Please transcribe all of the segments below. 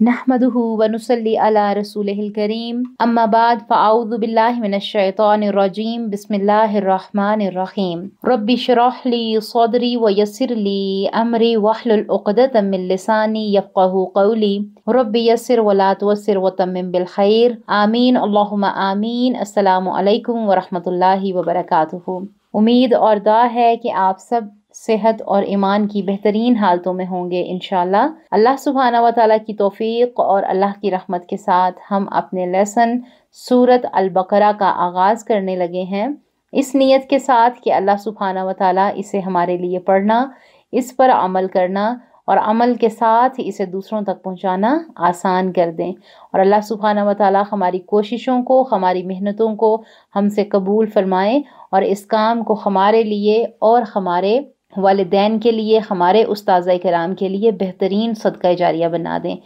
नहमदुहु व नुसल्ली अला रसूलिहिल करीम अम्मा बाद फ़अऊज़ु बिल्लाहि मिनश शैतानिर रजीम बिस्मिल्लाहिर रहमानिर रहीम रब्बि इश्रह ली सदरी व यस्सिर ली अमरी वहलुल उक़दतम मिन लिसानी यफ़क़हू क़ौली रब्बि यस्सिर व ला तुअस्सिर व तम्मिम बिल खैर आमीन अल्लाहुम्मा आमीन। अस्सलामु अलैकुम व रहमतुल्लाहि व बरकातुहू। उम्मीद और दुआ है कि आप सब सेहत और ईमान की बेहतरीन हालतों में होंगे इंशाअल्लाह। अल्लाह सुब्हाना व तआला की तौफीक और अल्लाह की रहमत के साथ हम अपने लेसन सूरत अल बकरा का आगाज़ करने लगे हैं, इस नीयत के साथ कि अल्लाह सुब्हाना व तआला इसे हमारे लिए पढ़ना, इस पर अमल करना और अमल के साथ इसे दूसरों तक पहुंचाना आसान कर दें। और अल्लाह सुब्हाना व तआला हमारी कोशिशों को, हमारी मेहनतों को हमसे कबूल फरमाएं और इस काम को हमारे लिए और हमारे वालिदैन के लिए, हमारे उस्ताज़ किराम के लिए बेहतरीन सदका जारिया बना दें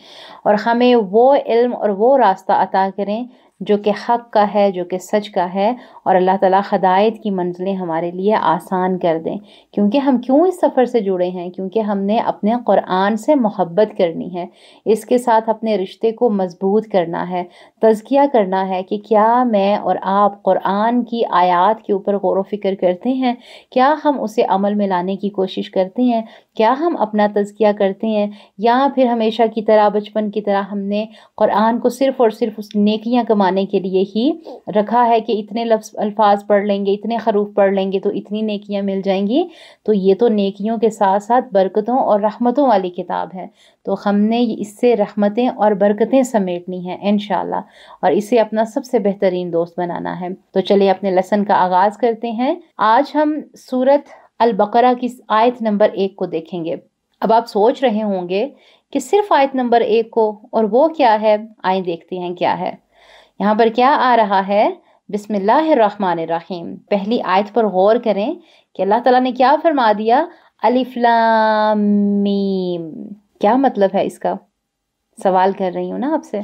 और हमें वो इल्म और वो रास्ता अता करें जो कि हक़ का है, जो कि सच का है। और अल्लाह ताला हिदायत की मंजिलें हमारे लिए आसान कर दें। क्योंकि हम क्यों इस सफ़र से जुड़े हैं? क्योंकि हमने अपने क़ुरआन से मोहब्बत करनी है, इसके साथ अपने रिश्ते को मज़बूत करना है, तज़किया करना है कि क्या मैं और आप क़ुरआन की आयात के ऊपर गौर व फ़िक्र करते हैं? क्या हम उसे अमल में लाने की कोशिश करते हैं? क्या हम अपना तज़किया करते हैं? या फिर हमेशा की तरह, बचपन की तरह हमने क़ुरआन को सिर्फ़ और सिर्फ़ उस नेकियां कमाने के लिए ही रखा है कि इतने लफ्ज़ अल्फाज पढ़ लेंगे, इतने हरूफ पढ़ लेंगे तो इतनी नेकियां मिल जाएंगी। तो ये तो नेकियों के साथ साथ बरकतों और रहमतों वाली किताब है, तो हमने इससे रहमतें और बरकतें समेटनी हैं इंशाअल्लाह और इसे अपना सबसे बेहतरीन दोस्त बनाना है। तो चलिए अपने लेसन का आगाज़ करते हैं। आज हम सूरत अल बकरा की आयत नंबर 1 को देखेंगे। अब आप सोच रहे होंगे कि सिर्फ आयत नंबर 1 को, और वो क्या है? आइए देखते हैं क्या है। यहाँ पर क्या आ रहा है? बिस्मिल्लाहिर्रहमानिर्रहीम। पहली आयत पर गौर करें कि अल्लाह ताला ने क्या फरमा दिया? अलिफ लाम मीम। क्या मतलब है इसका? सवाल कर रही हूँ ना आपसे।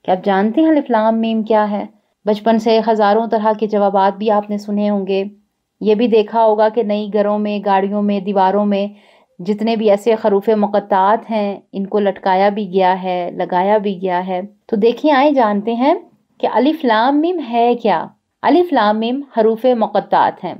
क्या आप जानते हैं अलिफ लाम मीम क्या है? बचपन से हज़ारों तरह के जवाबात भी आपने सुने होंगे। ये भी देखा होगा कि नई घरों में, गाड़ियों में, दीवारों में जितने भी ऐसे हरूफ मुक़त्तात हैं, इनको लटकाया भी गया है, लगाया भी गया है। तो देखिए, आइए जानते हैं कि अलिफ लाम मीम है क्या। अलिफ लाम मीम हरूफ मुक़त्तात हैं,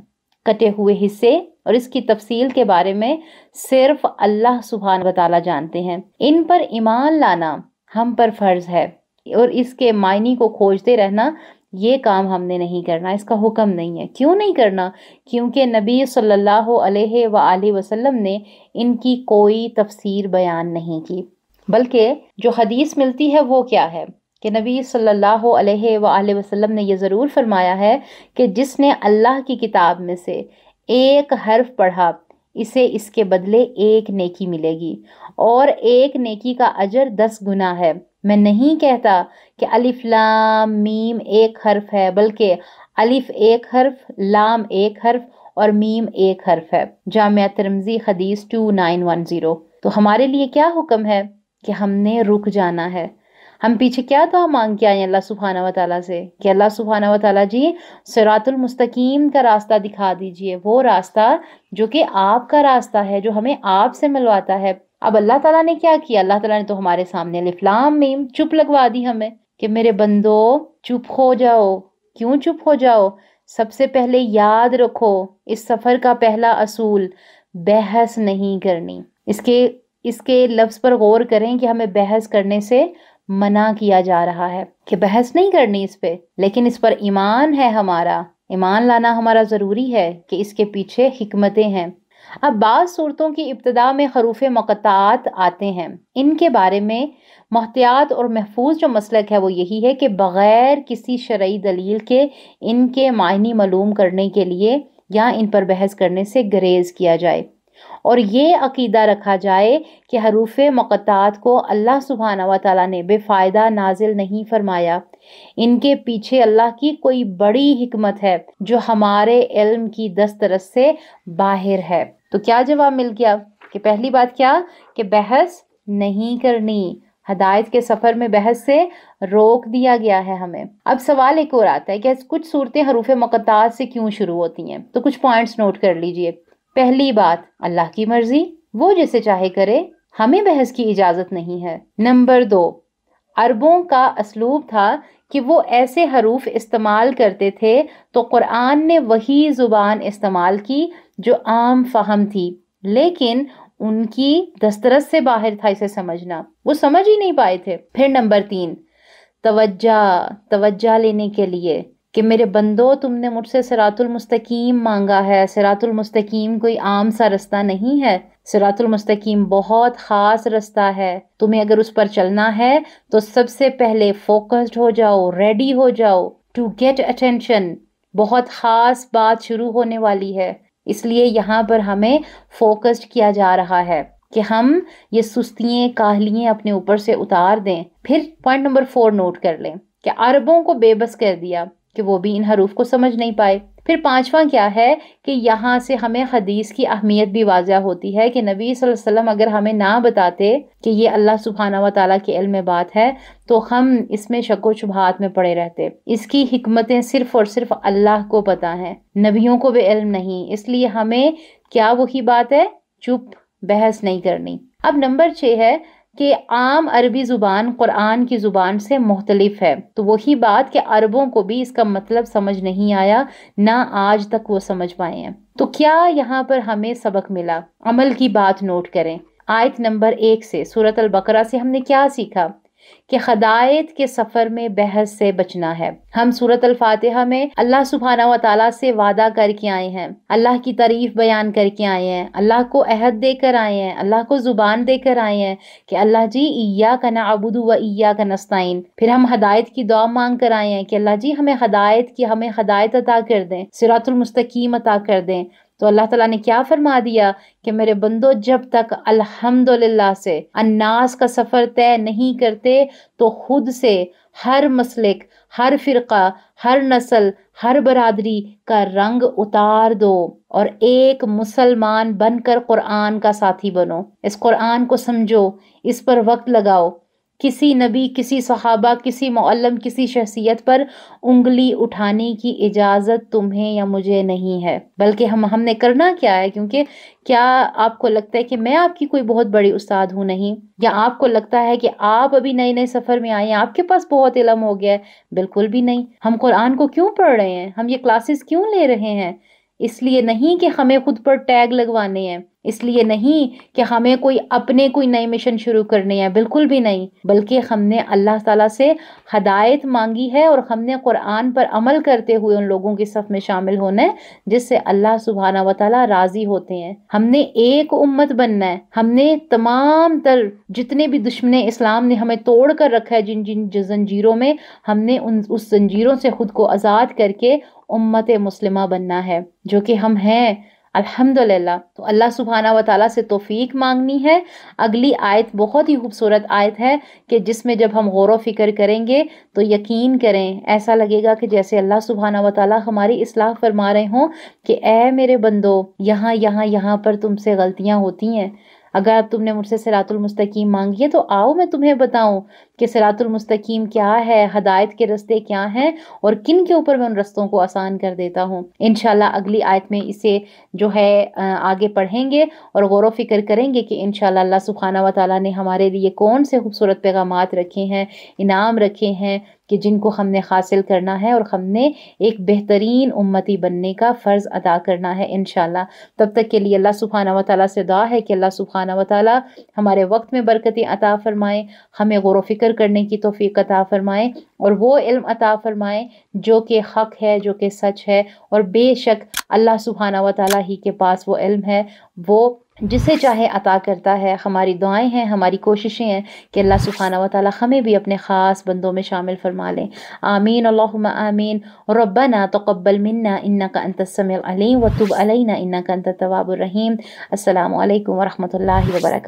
कटे हुए हिस्से, और इसकी तफसील के बारे में सिर्फ अल्लाह सुब्हान व तआला जानते हैं। इन पर ईमान लाना हम पर फ़र्ज है और इसके मायने को खोजते रहना ये काम हमने नहीं करना, इसका हुक्म नहीं है। क्यों नहीं करना? क्योंकि नबी सल्लल्लाहु अलैहि वसल्लम ने इनकी कोई तफसीर बयान नहीं की, बल्कि जो हदीस मिलती है वो क्या है कि नबी सल्लल्लाहु अलैहि वसल्लम ने ये ज़रूर फरमाया है कि जिसने अल्लाह की किताब में से एक हर्फ पढ़ा, इसे इसके बदले एक नेकी मिलेगी और एक नेकी का अजर 10 गुना है। मैं नहीं कहता कि अलिफ लाम मीम एक हर्फ है, बल्कि अलिफ एक हर्फ, लाम एक हर्फ और मीम एक हर्फ है। जामिया तिरमिज़ी हदीस 2910। तो हमारे लिए क्या हुक्म है कि हमने रुक जाना है। हम पीछे क्या दुआ मांग के आए अल्लाह सुब्हाना व तआला से कि अल्लाह सुब्हाना व तआला जी सिरातुल मुस्तकीम का रास्ता दिखा दीजिए, वो रास्ता जो कि आपका रास्ता है, जो हमें आपसे मिलवाता है। अब अल्लाह ताला ने क्या किया? अल्लाह ताला ने तो हमारे सामने अलिफ लाम मीम चुप लगवा दी हमें कि मेरे बंदो चुप हो जाओ। क्यों चुप हो जाओ? सबसे पहले याद रखो, इस सफ़र का पहला असूल बहस नहीं करनी। इसके लफ्ज़ पर गौर करें कि हमें बहस करने से मना किया जा रहा है कि बहस नहीं करनी इस पे, लेकिन इस पर ईमान है हमारा। ईमान लाना हमारा ज़रूरी है कि इसके पीछे हिकमतें हैं। अब बाज़ सूरतों की इब्तिदा में हरूफ मुक़त्तात आते हैं। इनके बारे में मुहतियात और महफूज जो मसलक है वो यही है कि बग़ैर किसी शरई दलील के इनके मायने मालूम करने के लिए या इन पर बहस करने से गुरेज़ किया जाए और ये अकीदा रखा जाए कि हरूफ मुक़त्तात को अल्लाह सुब्हाना व तआला ने बेफ़ायदा नाजिल नहीं फरमाया। इनके पीछे अल्लाह की कोई बड़ी हिकमत है जो हमारे इल्म की दस्तरस से बाहर है। तो क्या जवाब मिल गया कि पहली बात क्या कि बहस नहीं करनी, हदायत के सफ़र में बहस से रोक दिया गया है हमें। अब सवाल एक और आता है कि कुछ सूरतें हरूफ मुक़त्तात से क्यों शुरू होती हैं? तो कुछ पॉइंट्स नोट कर लीजिए। पहली बात, अल्लाह की मर्जी, वो जैसे चाहे करे। ہمیں بحث کی اجازت نہیں ہے۔ نمبر 2، عربوں کا اسلوب تھا کہ وہ ایسے حروف استعمال کرتے تھے، تو قرآن نے وہی زبان استعمال کی جو عام فہم تھی، لیکن ان کی دسترس سے باہر تھا اسے سمجھنا، وہ سمجھ ہی نہیں پائے تھے۔ پھر نمبر 3، توجہ لینے کے لیے کہ میرے بندو تم نے مجھ سے صراط المستقیم مانگا ہے۔ صراط المستقیم کوئی عام سا رستہ نہیں ہے، صراط المستقیم بہت خاص رستہ ہے۔ تمہیں اگر اس پر چلنا ہے تو سب سے پہلے فوکسڈ ہو جاؤ، ریڈی ہو جاؤ ٹو گیٹ اٹینشن۔ بہت خاص بات شروع ہونے والی ہے، اس لیے یہاں پر ہمیں فوکسڈ کیا جا رہا ہے کہ ہم یہ سستیاں کاہلیاں اپنے اوپر سے اتار دیں۔ پھر پوائنٹ نمبر 4 نوٹ کر لیں کہ عربوں کو بے بس کر دیا کہ وہ بھی ان حروف کو سمجھ نہیں پائے۔ پھر 5واں کیا ہے کہ یہاں سے ہمیں حدیث کی اہمیت بھی واضح ہوتی ہے کہ نبی صلی اللہ علیہ وسلم اگر ہمیں نہ بتاتے کہ یہ اللہ سبحانہ و تعالیٰ کے علم میں بات ہے تو ہم اس میں شک و شبہات میں پڑے رہتے۔ اس کی حکمتیں صرف اور صرف اللہ کو پتہ ہیں، نبیوں کو بھی علم نہیں، اس لیے ہمیں کیا وہی بات ہے، چپ، بحث نہیں کرنی۔ اب نمبر 6 ہے کہ عام عربی زبان قرآن کی زبان سے مختلف ہے، تو وہی بات کہ عربوں کو بھی اس کا مطلب سمجھ نہیں آیا، نہ آج تک وہ سمجھ پائے ہیں۔ تو کیا یہاں پر ہمیں سبق ملا؟ عمل کی بات نوٹ کریں۔ آیت نمبر 1 سے سورۃ البقرہ سے ہم نے کیا سیکھا کہ ہدایت کے سفر میں بحث سے بچنا ہے۔ ہم سورۃ الفاتحہ میں اللہ سبحانہ و تعالیٰ سے وعدہ کر کے آئے ہیں، اللہ کی تعریف بیان کر کے آئے ہیں، اللہ کو عہد دے کر آئے ہیں، اللہ کو زبان دے کر آئے ہیں کہ اللہ جی ایاک نعبد و ایاک نستعین۔ پھر ہم ہدایت کی دعا مانگ کر آئے ہیں کہ اللہ جی ہمیں ہدایت عطا کر دیں، صراط المستقیم عطا کر دیں۔ تو اللہ تعالیٰ نے کیا فرما دیا کہ میرے بندو جب تک الحمدللہ سے الناس کا سفر طے نہیں کرتے تو خود سے ہر مسلک، ہر فرقہ، ہر نسل، ہر برادری کا رنگ اتار دو اور ایک مسلمان بن کر قرآن کا ساتھی بنو۔ اس قرآن کو سمجھو، اس پر وقت لگاؤ۔ کسی نبی، کسی صحابہ، کسی معلم، کسی شخصیت پر انگلی اٹھانے کی اجازت تمہیں یا مجھے نہیں ہے، بلکہ ہم نے کرنا کیا ہے؟ کیونکہ کیا آپ کو لگتا ہے کہ میں آپ کی کوئی بہت بڑی استاد ہوں؟ نہیں۔ یا آپ کو لگتا ہے کہ آپ ابھی نئے نئے سفر میں آئے ہیں، آپ کے پاس بہت علم ہو گیا ہے؟ بالکل بھی نہیں۔ ہم قرآن کو کیوں پڑھ رہے ہیں؟ ہم یہ کلاسز کیوں لے رہے ہیں؟ اس لیے نہیں کہ ہمیں خود پر ٹیگ لگوانے ہیں، اس لیے نہیں کہ ہمیں کوئی نئے مشن شروع کرنے ہیں، بالکل بھی نہیں، بلکہ ہم نے اللہ تعالیٰ سے ہدایت مانگی ہے اور ہم نے قرآن پر عمل کرتے ہوئے ان لوگوں کی صف میں شامل ہونا ہے جس سے اللہ سبحانہ و تعالیٰ راضی ہوتے ہیں۔ ہم نے ایک امت بننا ہے، ہم نے تمام تر جتنے بھی دشمن اسلام نے ہمیں توڑ کر رکھا ہے جن زنجیروں میں، ہم نے اس زنجیروں سے خود کو آزاد کر کے امت مسلمہ بننا ہے، جو کہ ہم ہیں الحمدللہ۔ تو اللہ سبحانہ و تعالیٰ سے توفیق مانگنی ہے۔ اگلی آیت بہت ہی خوبصورت آیت ہے کہ جس میں جب ہم غور و فکر کریں گے تو یقین کریں ایسا لگے گا کہ جیسے اللہ سبحانہ و تعالیٰ ہماری اصلاح فرما رہے ہوں کہ اے میرے بندو، یہاں پر تم سے غلطیاں ہوتی ہیں۔ اگر اب تم نے مجھ سے صراط المستقیم مانگی ہے تو آؤ میں تمہیں بتاؤں کہ صراط المستقیم کیا ہے، ہدایت کے رستے کیا ہیں اور کن کے اوپر میں ان رستوں کو آسان کر دیتا ہوں۔ انشاءاللہ اگلی آیت میں اسے جو ہے آگے پڑھیں گے اور غور و فکر کریں گے کہ انشاءاللہ اللہ سبحانہ و تعالیٰ نے ہمارے لیے کون سے خوبصورت پیغامات رکھے ہیں، انعام رکھے ہیں کہ جن کو ہم نے حاصل کرنا ہے اور ہم نے ایک بہترین امتی بننے کا فرض ادا کرنا ہے انشاءاللہ۔ تب تک کے لیے اللہ سبحانہ و تعالیٰ سے دعا ہے کہ اللہ سبحانہ و تعالیٰ ہمارے وقت میں برکتیں عطا فرمائیں، ہمیں غور و فکر کرنے کی توفیق عطا فرمائیں اور وہ علم عطا فرمائیں جو کہ حق ہے، جو کہ سچ ہے، اور بے شک اللہ سبحانہ و تعالیٰ ہی کے پاس وہ علم ہے، وہ جسے چاہے عطا کرتا ہے۔ ہماری دعائیں ہیں، ہماری کوششیں ہیں کہ اللہ سبحانہ و تعالیٰ ہمیں بھی اپنے خاص بندوں میں شامل فرما لیں۔ آمین اللہم آمین۔ ربنا تقبل منا انک انت السمیع العلیم وتب علینا انک انت التواب الرحیم۔ السلام علیکم ورحمۃ اللہ وبرکاتہ۔